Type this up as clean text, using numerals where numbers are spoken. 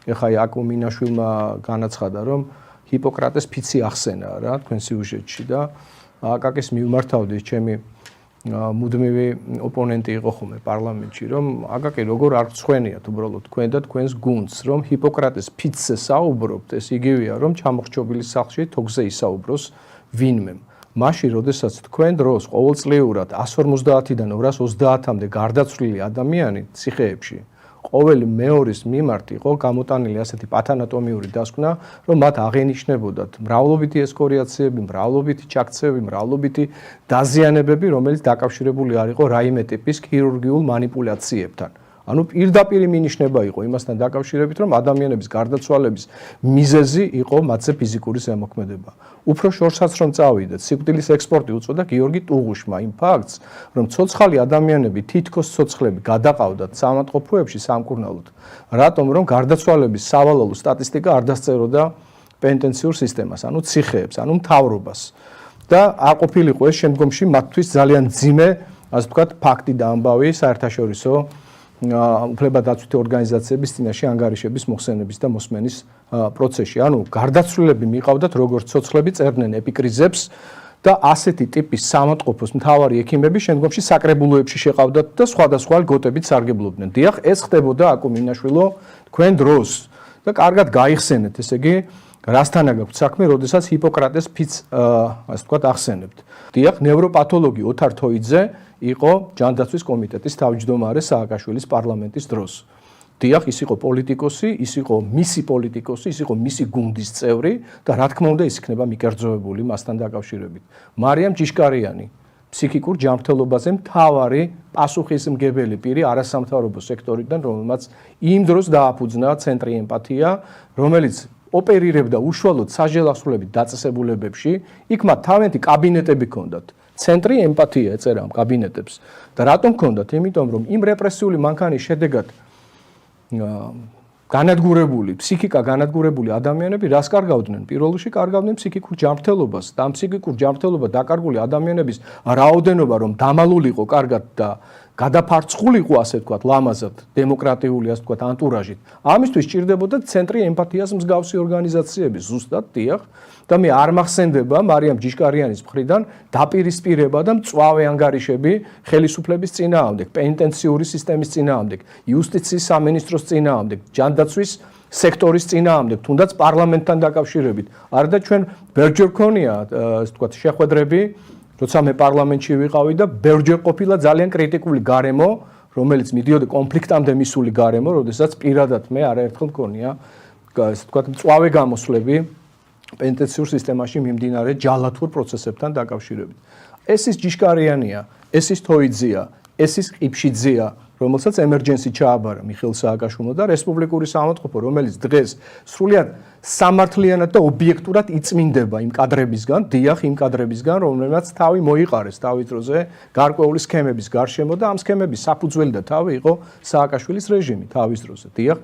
ეხა იაკობ მინაშვილმა განაცხადა, რომ ჰიპოკრატეს ფიცი ახსენა რა თქვენ სიუჟეტში და აკაკის მიმართავდი ჩემი მუდმივი ოპონენტი იყო ხოლმე პარლამენტში, რომ აკაკი როგორ არ წვენიათ უბრალოდ თქვენ და თქვენს გუნდს, რომ ჰიპოკრატეს ფიცზე საუბრობთ, ეს იგივეა, რომ ჩამოხრჩობილი სახლში თოქზე ისაუბროს ვინმე. მაშინ, როდესაც თქვენ დროს ყოველწლიურად 150-დან 230-მდე გარდაცვლილი ადამიანი ციხეებში ყოველი მეორის მიმართ იყო გამოტანილი ასეთი პათანატომიური დასკვნა, რომ მათ აღენიშნებოდათ მრავლობითი ესკორიაციები, მრავლობითი ჩაქცევები, მრავლობითი დაზიანებები, რომელიც დაკავშირებული არ იყო რაიმე ტიპის ქირურგიულ манипуляციებთან. ანუ პირდაპირ მინიშნება იყო იმასთან დაკავშირებით, რომ ადამიანების გარდაცვალების მიზეზი იყო მათზე ფიზიკური ზემოქმედება. უფრო შორსაც რომ წავიდეთ, სიკვდილის ექსპორტი უწოდა გიორგი ტუღუშმა იმ ფაქტს, რომ ცოცხალი ადამიანები თითქოს ცოცხლები გადაყავდათ სამატყოფოებში სამკურნალოდ, რატომ რომ გარდაცვალების სავალალო სტატისტიკა არ დასწეროდა პენტენციურ სისტემას, ანუ ციხეებს, ანუ მთავრობას. და არ ყოფილიყო ეს შემდგომში მათთვის ძალიან ძიმე, ასე ვთქვათ, ფაქტი და ამბავი საერთაშორისო უფლებადაცვითი ორგანიზაციების წინაშე ანგარიშების მოხსენების და მოსმენის პროცესში. ანუ გარდაცვლილები მიყავდათ როგორც ცოცხლები წერდნენ ეპიკრიზებს და ასეთი ტიპის სამატყოფოს მთავარი ექიმები შემდგომში საკრებულოებში შეყავდათ და სხვადასხვა ლგოტებით სარგებლობდნენ. დიახ, ეს ხდებოდა აკო მინაშვილო თქვენ დროს და კარგად გაიხსენეთ, ესე იგი რასთანა გაქვთ საქმე, როდესაც ჰიპოკრატეს ფიც ასე ვთქვათ ახსენებთ. დიახ, ნევროპათოლოგი ოთარ თოიძე იყო ჯანდაცვის კომიტეტის თავმჯდომარე სააკაშვილის პარლამენტის დროს. დიახ, ის იყო პოლიტიკოსი, ის იყო მისი პოლიტიკოსი, ის იყო მისი გუნდის წევრი და რა თქმა უნდა ის იქნება მიკერძოებული მასთან დაკავშირებით. მარიამ ჯიშკარიანი ფსიქიკურ ჯანმრთელობაზე მთავარი პასუხისმგებელი პირი არასამთავრობო სექტორიდან, რომელმაც იმ დროს დააფუძნა ცენტრი ემპათია, რომელიც ოპერირებდა უშუალოდ საჟელასრულებით დაწესებულებებში, იქ მათ თავიანთი კაბინეტები ჰქონდათ. ცენტრი ემპათია ეწერა ამ კაბინეტებს და რატომ ჰქონდათ? იმიტომ რომ იმ რეპრესიული მანქანის შედეგად განადგურებული, ფსიქიკა განადგურებული ადამიანები რას კარგავდნენ? პირველ რიგში კარგავდნენ ფსიქიკურ ჯანმრთელობას და ამ ფსიქიკურ ჯანმრთელობა დაკარგული ადამიანების რაოდენობა რომ დამალულიყო კარგად და გადაფარცხულიყო, ასე ვთქვათ, ლამაზად, დემოკრატიული, ასე ვთქვათ, ანტურაჟით. ამისთვის სჭირდებოდა ცენტრი ემპათიას მსგავსი ორგანიზაციები, ზუსტად, დიახ, და მე არ მახსენდება მარიამ ჯიშკარიანის მხრიდან დაპირისპირება და მწვავე ანგარიშები ხელისუფლების წინააღმდეგ, პენტენციური სისტემის წინააღმდეგ, იუსტიციის სამინისტროს წინააღმდეგ, ჯანდაცვის სექტორის წინააღმდეგ, თუნდაც პარლამენტთან დაკავშირებით. არა და ჩვენ ბერჯერ ქონია, ასე ვთქვათ, შეხვედრები, როცა მე პარლამენტში ვიყავი და ბევრჯერ ყოფილა ძალიან კრიტიკული გარემო, რომელიც მიდიოდა კონფლიქტამდე მისული გარემო, როდესაც პირადად მე არაერთხელ მქონია, ასე ვთქვათ, მწვავე გამოსვლები პენტენციურ სისტემაში მიმდინარე ჯალათურ პროცესებთან დაკავშირებით. ეს ის ჯიშკარიანია, ეს ის თოიძია, ეს ის ყიფშიძეა, რომელსაც ემერჯენსი ჩააბარა მიხეილ სააკაშვილმა და რესპუბლიკური სამავთყოფო, რომელიც დღეს სრულიად სამართლიანად და ობიექტურად იწმინდება იმ კადრებისგან, დიახ, იმ კადრებისგან, რომელმაც თავი მოიყარეს თავის დროზე გარკვეული სქემების გარშემო და ამ სქემების საფუძველი და თავი იყო სააკაშვილის რეჟიმი თავის დროზე, დიახ.